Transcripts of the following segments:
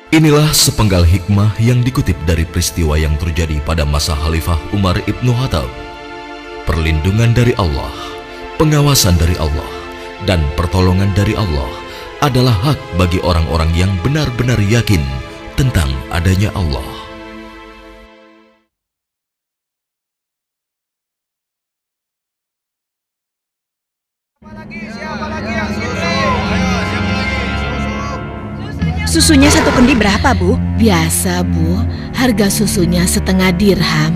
Inilah sepenggal hikmah yang dikutip dari peristiwa yang terjadi pada masa Khalifah Umar ibnu Khattab. Perlindungan dari Allah, pengawasan dari Allah, dan pertolongan dari Allah adalah hak bagi orang-orang yang benar-benar yakin tentang adanya Allah. Susunya satu kendi berapa, Bu? Biasa, Bu. Harga susunya setengah dirham.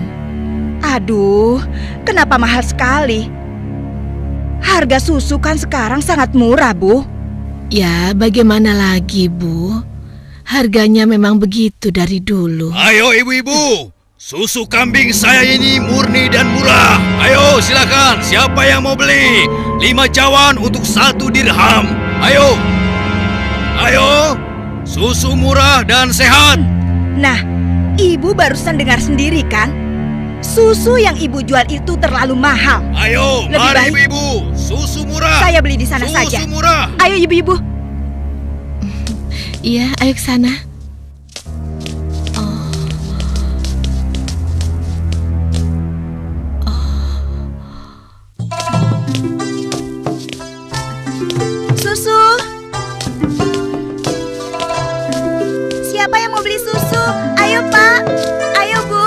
Aduh, kenapa mahal sekali? Harga susu kan sekarang sangat murah, Bu. Ya, bagaimana lagi, Bu? Harganya memang begitu dari dulu. Ayo ibu-ibu, susu kambing saya ini murni dan murah. Ayo silakan, siapa yang mau beli? 5 cawan untuk 1 dirham. Ayo, ayo, susu murah dan sehat. Nah, Ibu barusan dengar sendiri kan? Susu yang Ibu jual itu terlalu mahal. Ayo, Lebih mari baik ibu-ibu, susu murah. saya beli di sana Susu saja. murah. Ayo ibu-ibu. Iya, ayo ke sana. Susu. Siapa yang mau beli susu? Ayo Pak. Ayo Bu.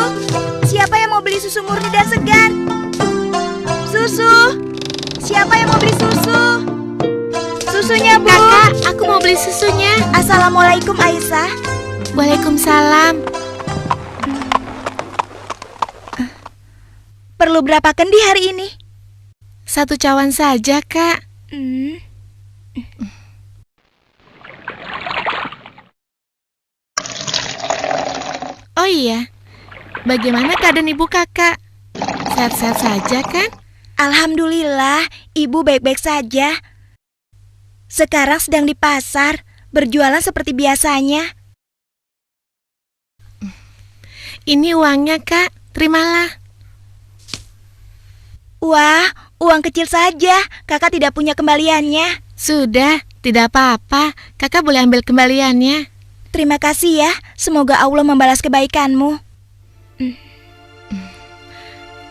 Siapa yang mau beli susu murni dan segar? Susu. Siapa yang mau beli susu? Susunya Bu. Kakak, aku mau beli susunya. Assalamualaikum Aisyah. Waalaikumsalam. Perlu berapa kendi hari ini? 1 cawan saja, Kak. Oh iya, bagaimana keadaan ibu kakak? Sehat-sehat saja kan? Alhamdulillah, Ibu baik-baik saja. Sekarang sedang di pasar, berjualan seperti biasanya. Ini uangnya, Kak. Terimalah. Wah, uang kecil saja. Kakak tidak punya kembaliannya. Sudah, tidak apa-apa. Kakak boleh ambil kembaliannya. Terima kasih ya. Semoga Allah membalas kebaikanmu.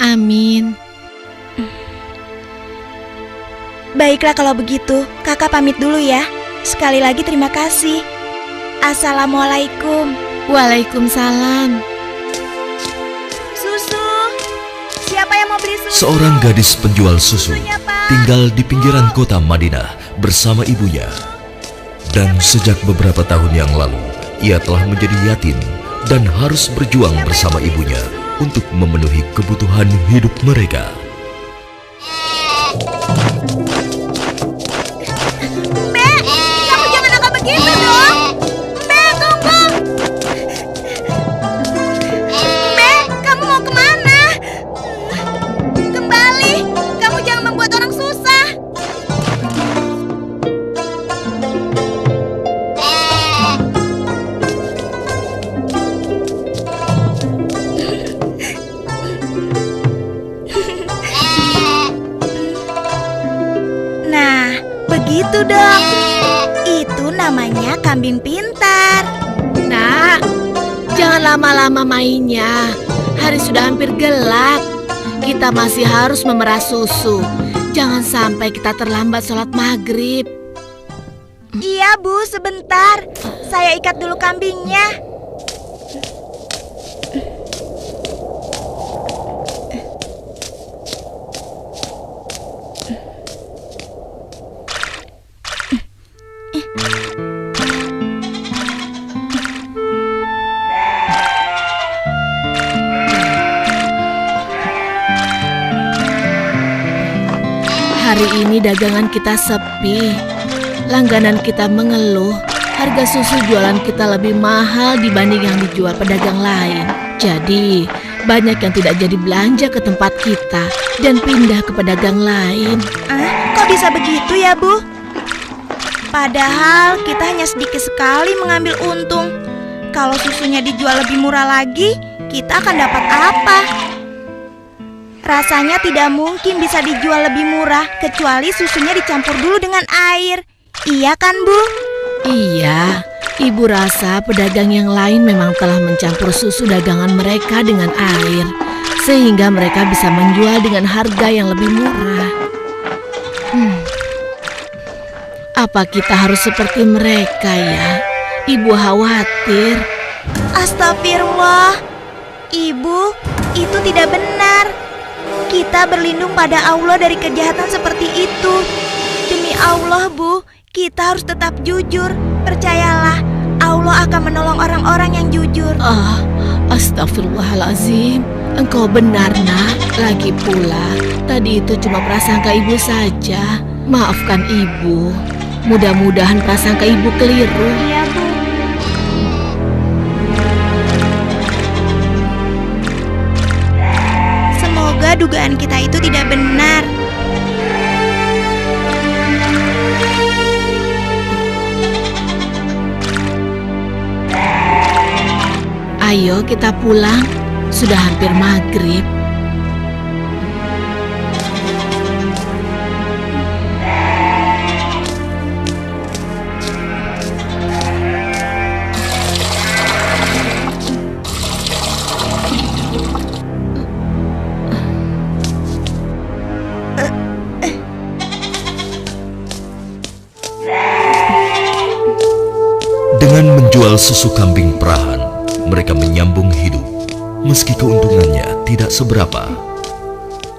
Amin. Baiklah kalau begitu, kakak pamit dulu ya. Sekali lagi terima kasih. Assalamualaikum. Waalaikumsalam. Susu. Siapa yang mau beli susu? Seorang gadis penjual susu Susunya, Pak. tinggal di pinggiran kota Madinah bersama ibunya. Dan sejak beberapa tahun yang lalu, ia telah menjadi yatim dan harus berjuang bersama ibunya untuk memenuhi kebutuhan hidup mereka. Mbak, kamu jangan nakal begitu dong. Mbak, tunggu. Mbak, kamu mau kemana? Kembali, kamu jangan membuat orang susah. Nah, begitu dong. Itu namanya kambing pintar. Nak, jangan lama-lama mainnya. Hari sudah hampir gelap. Kita masih harus memerah susu. Jangan sampai kita terlambat sholat maghrib. Iya, Bu, sebentar. Saya ikat dulu kambingnya. Hari ini dagangan kita sepi. Langganan kita mengeluh. Harga susu jualan kita lebih mahal dibanding yang dijual pedagang lain. Jadi, banyak yang tidak jadi belanja ke tempat kita dan pindah ke pedagang lain. Kok bisa begitu ya, Bu? Padahal kita hanya sedikit sekali mengambil untung. Kalau susunya dijual lebih murah lagi, kita akan dapat apa? Rasanya tidak mungkin bisa dijual lebih murah kecuali susunya dicampur dulu dengan air. Iya kan, Bu? Iya, Ibu rasa pedagang yang lain memang telah mencampur susu dagangan mereka dengan air, sehingga mereka bisa menjual dengan harga yang lebih murah. Apa kita harus seperti mereka ya? Ibu khawatir. Astagfirullah. Ibu, itu tidak benar. Kita berlindung pada Allah dari kejahatan seperti itu. Demi Allah, Bu, kita harus tetap jujur. Percayalah, Allah akan menolong orang-orang yang jujur. Astagfirullahalazim. Engkau benar, Nak. Lagi pula, tadi itu cuma prasangka ibu saja. Maafkan ibu. Mudah-mudahan prasangka ibu keliru. Iya, Bu. Semoga dugaan kita itu tidak benar. Ayo kita pulang. Sudah hampir maghrib. Dengan menjual susu kambing perahan, mereka menyambung hidup, meski keuntungannya tidak seberapa.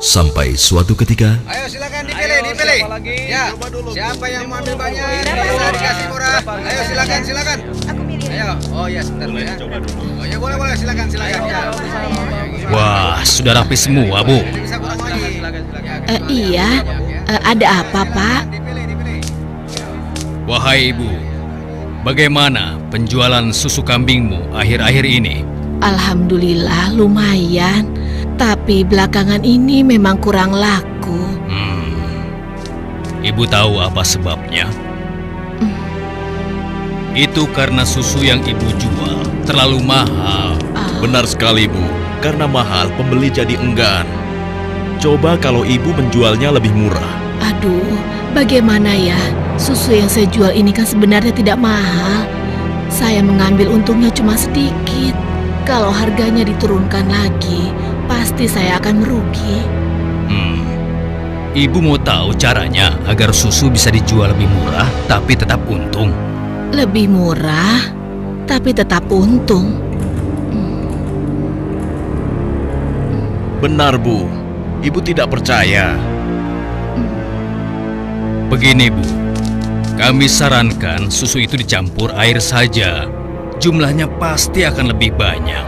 Sampai suatu ketika, Ayo silakan dipilih. Ya, siapa yang mau ambil banyak bisa dikasih murah. Ayo silakan. Aku milih. Ayo, oh ya sebentar ya. Oh ya boleh silakan ya. Wah, sudah rapi semua, Bu. Bisa kurang lagi. Iya, ada apa, Pak? Dipilih. Wahai Ibu, bagaimana penjualan susu kambingmu akhir-akhir ini? Alhamdulillah lumayan, tapi belakangan ini memang kurang laku. Ibu tahu apa sebabnya? Itu karena susu yang ibu jual terlalu mahal. Benar sekali, Bu. Karena mahal, pembeli jadi enggan. Coba kalau ibu menjualnya lebih murah. Aduh, bagaimana ya? Susu yang saya jual ini kan sebenarnya tidak mahal. Saya mengambil untungnya cuma sedikit. Kalau harganya diturunkan lagi, pasti saya akan merugi. Ibu mau tahu caranya agar susu bisa dijual lebih murah tapi tetap untung? Lebih murah, tapi tetap untung. Benar, Bu. Ibu tidak percaya. Begini, Bu. Kami sarankan susu itu dicampur air saja. Jumlahnya pasti akan lebih banyak.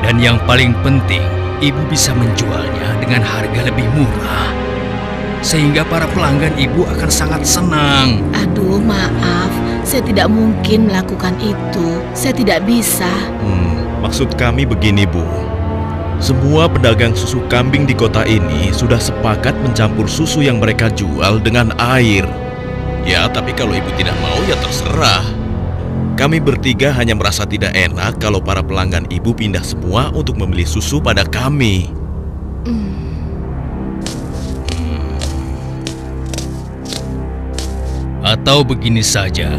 Dan yang paling penting, ibu bisa menjualnya dengan harga lebih murah. Sehingga para pelanggan ibu akan sangat senang. Aduh, maaf. Saya tidak mungkin melakukan itu. Saya tidak bisa. Maksud kami begini, Bu. Semua pedagang susu kambing di kota ini sudah sepakat mencampur susu yang mereka jual dengan air. Ya, tapi kalau ibu tidak mau ya terserah. Kami bertiga hanya merasa tidak enak kalau para pelanggan ibu pindah semua untuk membeli susu pada kami. Atau begini saja.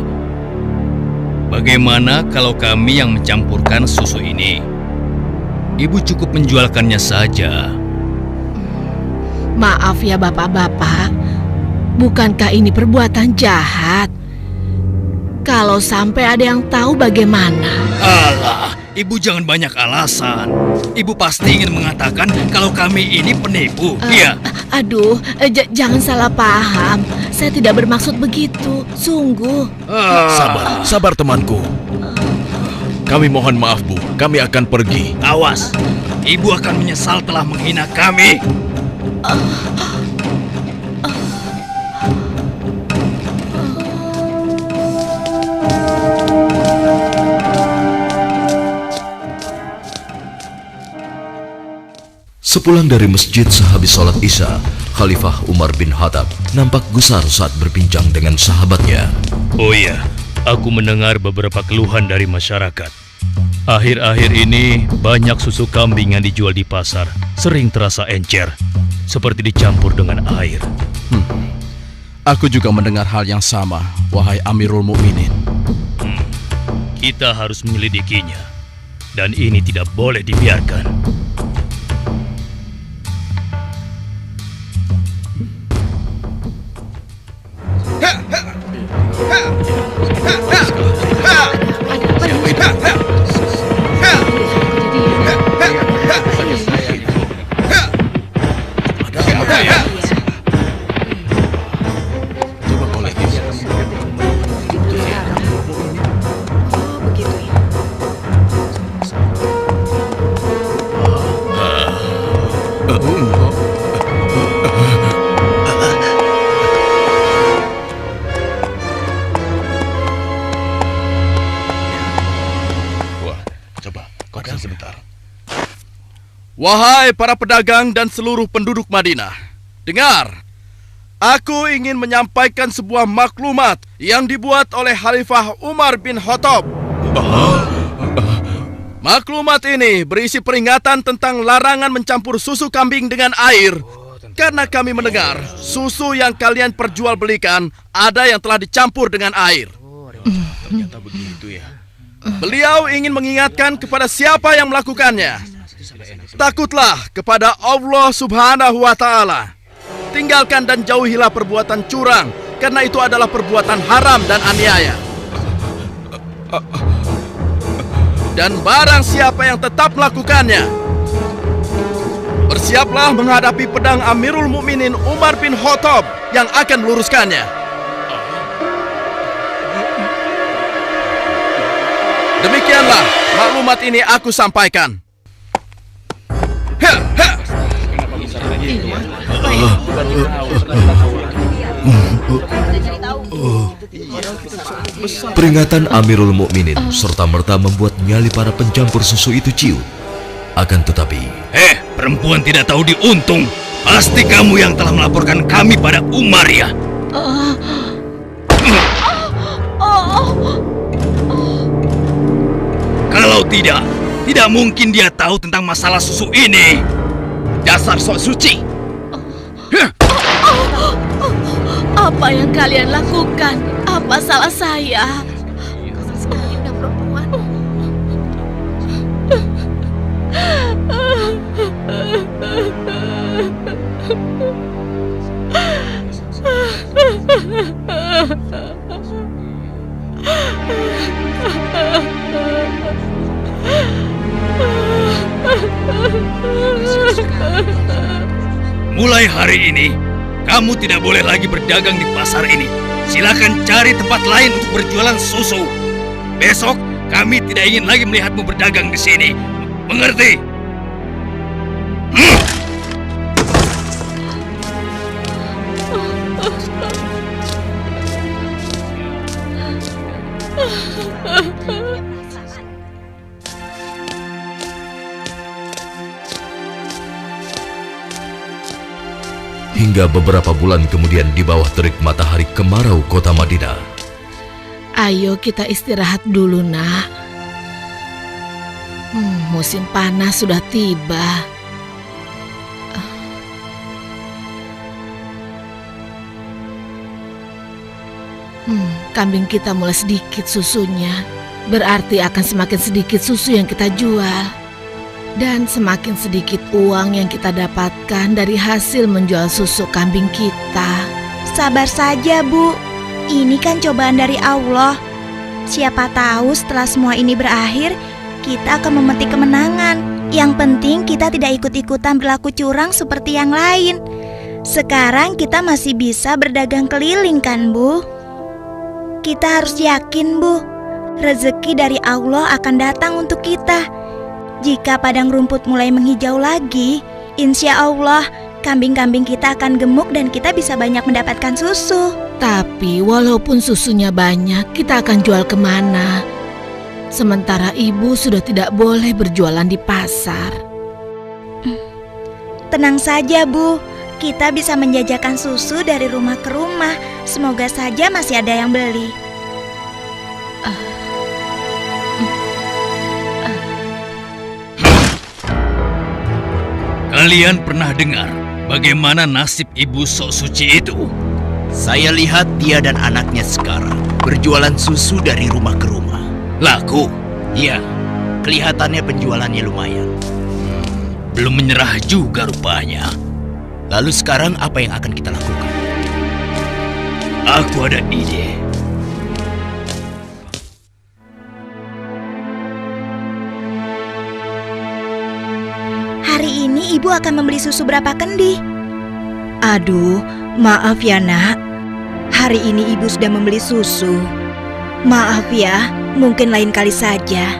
Bagaimana kalau kami yang mencampurkan susu ini? Ibu cukup menjualkannya saja. Maaf ya bapak-bapak. Bukankah ini perbuatan jahat? Kalau sampai ada yang tahu bagaimana? Alah, ibu jangan banyak alasan. Ibu pasti ingin mengatakan kalau kami ini penipu, iya? Aduh, jangan salah paham. Saya tidak bermaksud begitu, sungguh. Sabar temanku. Kami mohon maaf, Bu. Kami akan pergi. Awas, ibu akan menyesal telah menghina kami. Sepulang dari masjid sehabis sholat Isya, Khalifah Umar bin Khattab nampak gusar saat berbincang dengan sahabatnya. Oh iya, aku mendengar beberapa keluhan dari masyarakat. Akhir-akhir ini banyak susu kambing yang dijual di pasar sering terasa encer, seperti dicampur dengan air. Aku juga mendengar hal yang sama, wahai Amirul Mukminin. Kita harus menyelidikinya. Dan ini tidak boleh dibiarkan. Wahai para pedagang dan seluruh penduduk Madinah, dengar, aku ingin menyampaikan sebuah maklumat yang dibuat oleh Khalifah Umar bin Khattab. Maklumat ini berisi peringatan tentang larangan mencampur susu kambing dengan air. Karena kami mendengar susu yang kalian perjualbelikan ada yang telah dicampur dengan air. Ternyata begitu ya. Beliau ingin mengingatkan kepada siapa yang melakukannya. Takutlah kepada Allah Subhanahu wa Ta'ala. Tinggalkan dan jauhilah perbuatan curang, karena itu adalah perbuatan haram dan aniaya. Dan barang siapa yang tetap melakukannya, bersiaplah menghadapi pedang Amirul Mukminin Umar bin Khattab yang akan meluruskannya. Demikianlah maklumat ini aku sampaikan. Peringatan Amirul Mukminin serta-merta membuat nyali para pencampur susu itu ciut. Akan tetapi, Perempuan tidak tahu diuntung. Pasti kamu yang telah melaporkan kami pada Umar ya. Kalau tidak mungkin dia tahu tentang masalah susu ini. Dasar sok suci. Apa yang kalian lakukan? Apa salah saya? Mulai hari ini, kamu tidak boleh lagi berdagang di pasar ini. Silakan cari tempat lain untuk berjualan susu. Besok, kami tidak ingin lagi melihatmu berdagang di sini. Mengerti? hingga beberapa bulan kemudian di bawah terik matahari kemarau kota Madinah. Ayo kita istirahat dulu, Nak. Musim panas sudah tiba. Kambing kita mulai sedikit susunya. Berarti akan semakin sedikit susu yang kita jual. Dan semakin sedikit uang yang kita dapatkan dari hasil menjual susu kambing kita. Sabar saja, Bu. Ini kan cobaan dari Allah. Siapa tahu setelah semua ini berakhir, kita akan memetik kemenangan. Yang penting kita tidak ikut-ikutan berlaku curang seperti yang lain. Sekarang kita masih bisa berdagang keliling kan, Bu? Kita harus yakin, Bu. Rezeki dari Allah akan datang untuk kita. Jika padang rumput mulai menghijau lagi, insya Allah kambing-kambing kita akan gemuk dan kita bisa banyak mendapatkan susu. Tapi walaupun susunya banyak, kita akan jual kemana? Sementara ibu sudah tidak boleh berjualan di pasar. Tenang saja, Bu. Kita bisa menjajakan susu dari rumah ke rumah. Semoga saja masih ada yang beli. Kalian pernah dengar bagaimana nasib ibu sok suci itu? Saya lihat dia dan anaknya sekarang berjualan susu dari rumah ke rumah. Laku? Iya, kelihatannya penjualannya lumayan. Belum menyerah juga rupanya. Lalu sekarang apa yang akan kita lakukan? Aku ada ide. Hari ini ibu akan membeli susu berapa kendi? Aduh, maaf ya nak. Hari ini ibu sudah membeli susu. Maaf ya, mungkin lain kali saja.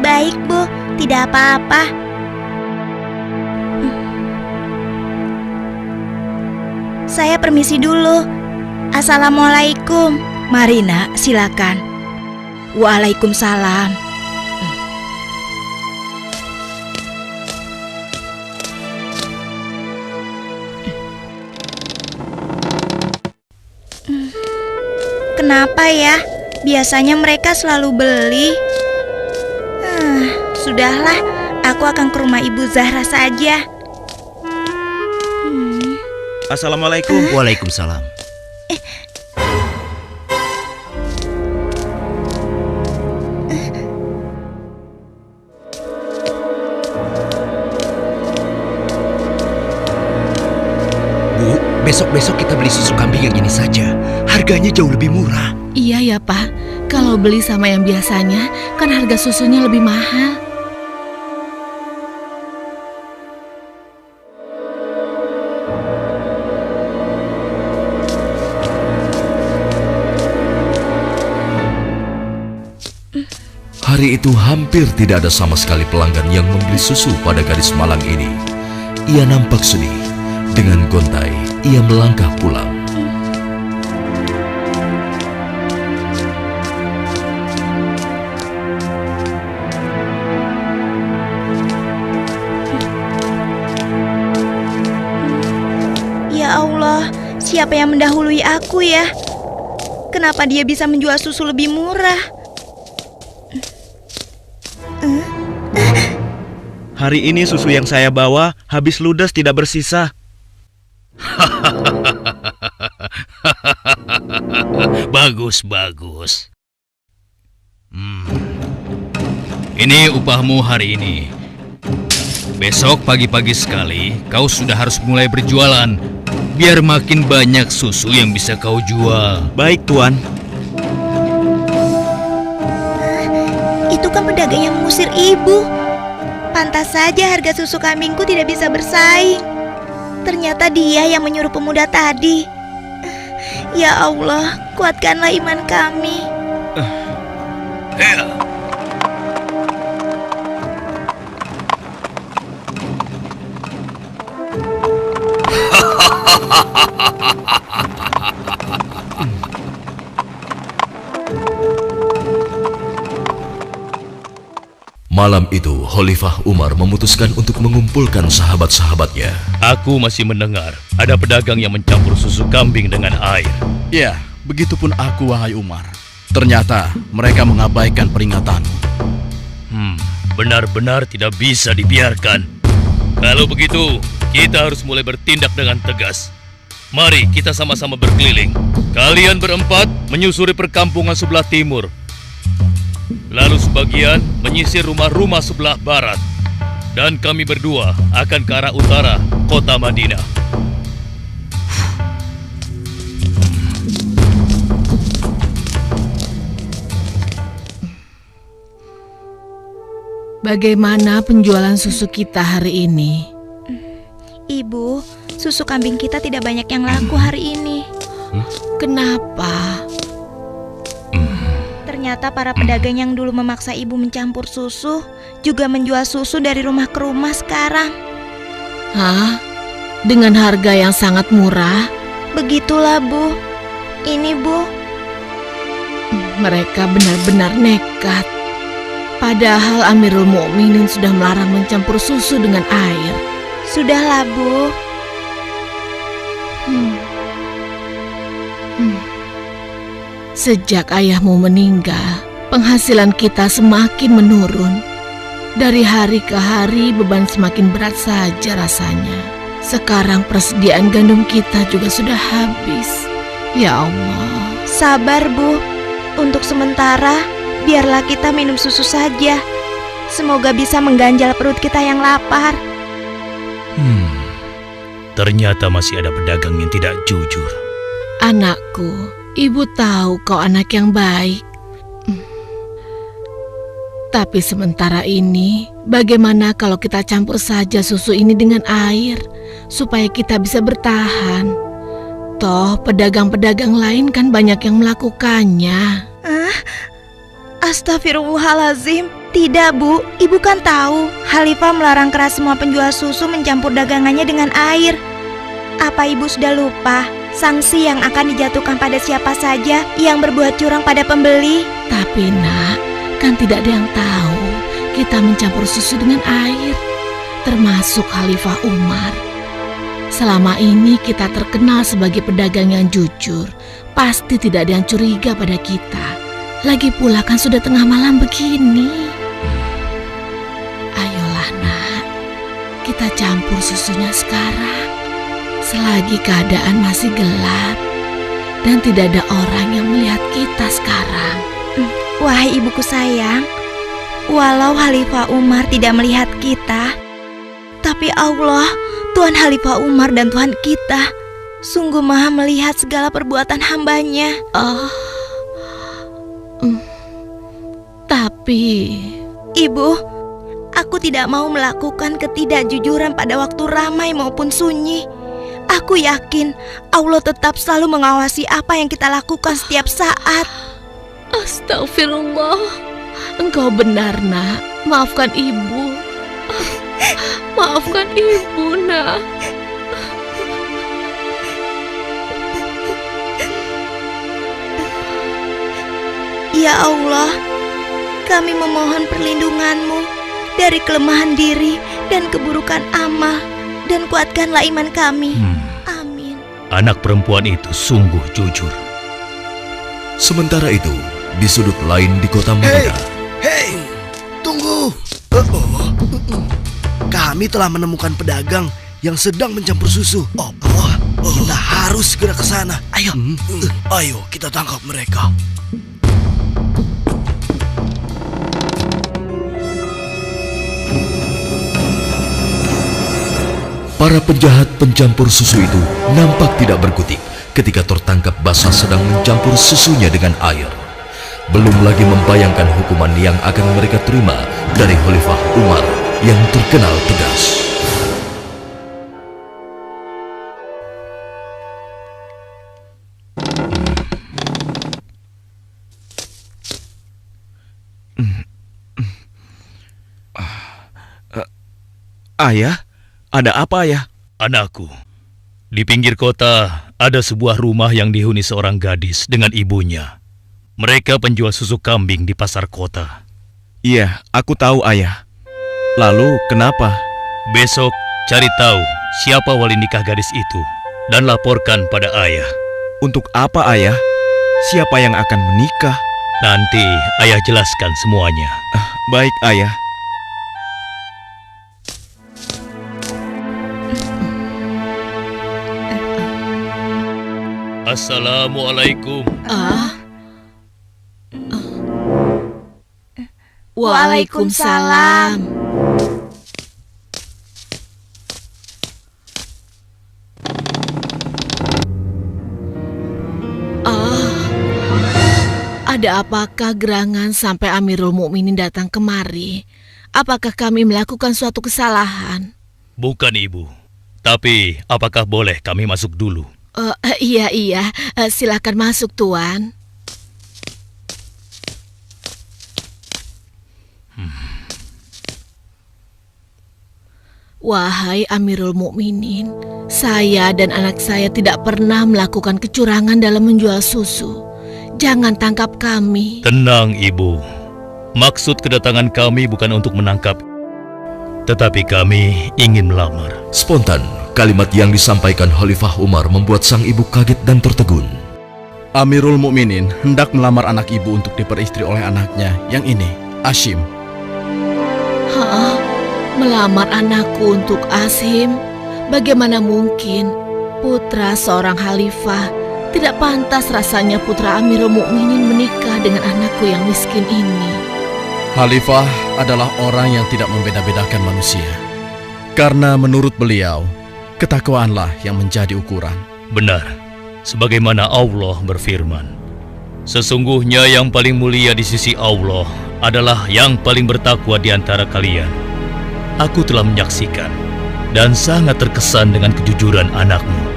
Baik bu, tidak apa-apa. Saya permisi dulu. Assalamualaikum. Mari nak, silakan. Waalaikumsalam. Kenapa ya? Biasanya mereka selalu beli. Sudahlah, aku akan ke rumah Ibu Zahra saja. Assalamualaikum. Waalaikumsalam. Bu, besok-besok kita beli susu kambing yang ini saja. Harganya jauh lebih murah. Iya ya Pak, kalau beli sama yang biasanya kan harga susunya lebih mahal. Hari itu hampir tidak ada sama sekali pelanggan yang membeli susu pada gadis malang ini. Ia nampak sedih. Dengan gontai, ia melangkah pulang. Ya Allah, siapa yang mendahului aku ya? Kenapa dia bisa menjual susu lebih murah? Hari ini susu yang saya bawa habis ludes tidak bersisa. Bagus, bagus. Ini upahmu hari ini. Besok pagi-pagi sekali kau sudah harus mulai berjualan, biar makin banyak susu yang bisa kau jual. Baik, Tuan. Itu kan pedagang yang mengusir ibu. Pantas saja harga susu kambingku tidak bisa bersaing. Ternyata dia yang menyuruh pemuda tadi. Ya Allah, kuatkanlah iman kami. Malam itu, Khalifah Umar memutuskan untuk mengumpulkan sahabat-sahabatnya. Aku masih mendengar ada pedagang yang mencampur susu kambing dengan air. Ya, begitupun aku, wahai Umar. Ternyata mereka mengabaikan peringatan. Benar-benar tidak bisa dibiarkan. Kalau begitu, kita harus mulai bertindak dengan tegas. Mari kita sama-sama berkeliling. Kalian berempat menyusuri perkampungan sebelah timur. Lalu sebagian menyisir rumah-rumah sebelah barat. Dan kami berdua akan ke arah utara, kota Madinah. Bagaimana penjualan susu kita hari ini? Ibu, susu kambing kita tidak banyak yang laku hari ini. Kenapa? Ternyata para pedagang yang dulu memaksa ibu mencampur susu juga menjual susu dari rumah ke rumah sekarang. Hah? Dengan harga yang sangat murah? Begitulah, Bu. Ini, Bu. Mereka benar-benar nekat. Padahal Amirul Mukminin sudah melarang mencampur susu dengan air. Sudahlah, Bu. Sejak ayahmu meninggal, penghasilan kita semakin menurun. Dari hari ke hari beban semakin berat saja rasanya. Sekarang persediaan gandum kita juga sudah habis. Ya Allah. Sabar, Bu. Untuk sementara, biarlah kita minum susu saja. Semoga bisa mengganjal perut kita yang lapar. Ternyata masih ada pedagang yang tidak jujur. Anakku, ibu tahu kau anak yang baik. Tapi sementara ini, bagaimana kalau kita campur saja susu ini dengan air, supaya kita bisa bertahan? Toh, pedagang-pedagang lain kan banyak yang melakukannya. Astagfirullahalazim. Tidak, Bu. Ibu kan tahu, Khalifah melarang keras semua penjual susu mencampur dagangannya dengan air. Apa ibu sudah lupa sanksi yang akan dijatuhkan pada siapa saja yang berbuat curang pada pembeli? Tapi nak, kan tidak ada yang tahu kita mencampur susu dengan air, termasuk Khalifah Umar. Selama ini kita terkenal sebagai pedagang yang jujur. Pasti tidak ada yang curiga pada kita. Lagi pula kan sudah tengah malam begini. Ayolah nak, kita campur susunya sekarang. Selagi keadaan masih gelap dan tidak ada orang yang melihat kita sekarang. Wahai ibuku sayang, walau Khalifah Umar tidak melihat kita, tapi Allah, Tuhan Khalifah Umar dan Tuhan kita, sungguh maha melihat segala perbuatan hambanya. Tapi Ibu, aku tidak mau melakukan ketidakjujuran pada waktu ramai maupun sunyi. Aku yakin Allah tetap selalu mengawasi apa yang kita lakukan setiap saat. Astagfirullah, engkau benar nak. Maafkan ibu. Maafkan ibu nak. Ya Allah, kami memohon perlindungan-Mu dari kelemahan diri dan keburukan amal, dan kuatkanlah iman kami. Amin. Anak perempuan itu sungguh jujur. Sementara itu, di sudut lain di kota Madinah. Hei, tunggu. Kami telah menemukan pedagang yang sedang mencampur susu. Kita harus segera ke sana. Ayo kita tangkap mereka. Para penjahat pencampur susu itu nampak tidak berkutik ketika tertangkap basah sedang mencampur susunya dengan air. Belum lagi membayangkan hukuman yang akan mereka terima dari Khalifah Umar yang terkenal tegas. Ayah? Ada apa ya? Anakku, di pinggir kota ada sebuah rumah yang dihuni seorang gadis dengan ibunya. Mereka penjual susu kambing di pasar kota. Iya, aku tahu ayah. Lalu kenapa? Besok cari tahu siapa wali nikah gadis itu dan laporkan pada ayah. Untuk apa ayah? Siapa yang akan menikah? Nanti ayah jelaskan semuanya. Baik ayah. Assalamualaikum. Waalaikumsalam. Ada apakah gerangan sampai Amirul Mukminin datang kemari? Apakah kami melakukan suatu kesalahan? Bukan ibu. Tapi apakah boleh kami masuk dulu? Iya, silakan masuk tuan. Wahai Amirul Mukminin, saya dan anak saya tidak pernah melakukan kecurangan dalam menjual susu. Jangan tangkap kami. Tenang ibu. Maksud kedatangan kami bukan untuk menangkap, tetapi kami ingin melamar. Spontan, kalimat yang disampaikan Khalifah Umar membuat sang ibu kaget dan tertegun. Amirul Mukminin hendak melamar anak ibu untuk diperistri oleh anaknya yang ini, Ashim. Melamar anakku untuk Ashim? Bagaimana mungkin? Putra seorang khalifah Tidak pantas rasanya putra Amirul Mukminin menikah dengan anakku yang miskin ini. Khalifah adalah orang yang tidak membeda-bedakan manusia. Karena menurut beliau, ketakwaanlah yang menjadi ukuran. Benar, sebagaimana Allah berfirman, sesungguhnya yang paling mulia di sisi Allah adalah yang paling bertakwa di antara kalian. Aku telah menyaksikan dan sangat terkesan dengan kejujuran anakmu.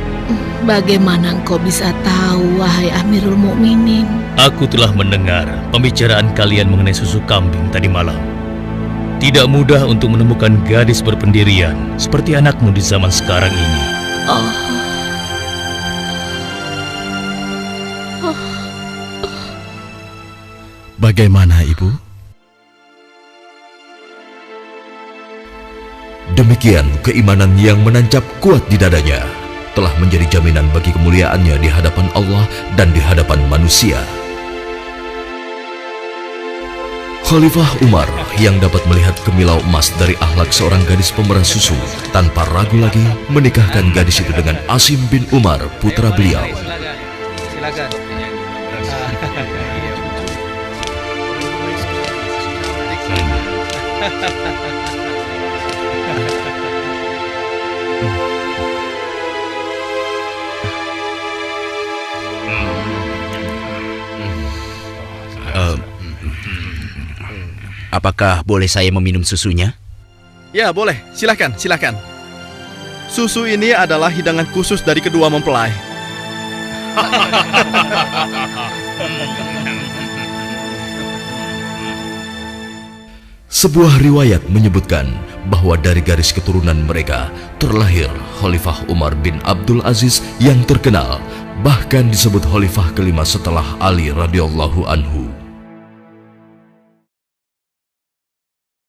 Bagaimana engkau bisa tahu, wahai Amirul Mukminin? Aku telah mendengar pembicaraan kalian mengenai susu kambing tadi malam. Tidak mudah untuk menemukan gadis berpendirian seperti anakmu di zaman sekarang ini. Bagaimana, Ibu? Demikian keimanan yang menancap kuat di dadanya telah menjadi jaminan bagi kemuliaannya di hadapan Allah dan di hadapan manusia. Khalifah Umar yang dapat melihat kemilau emas dari akhlak seorang gadis pemeras susu tanpa ragu lagi menikahkan gadis itu dengan Asim bin Umar, putra beliau. Silakan. Apakah boleh saya meminum susunya? Ya, boleh. Silakan, silakan. Susu ini adalah hidangan khusus dari kedua mempelai. Sebuah riwayat menyebutkan bahwa dari garis keturunan mereka terlahir Khalifah Umar bin Abdul Aziz yang terkenal, bahkan disebut khalifah kelima setelah Ali radhiyallahu anhu.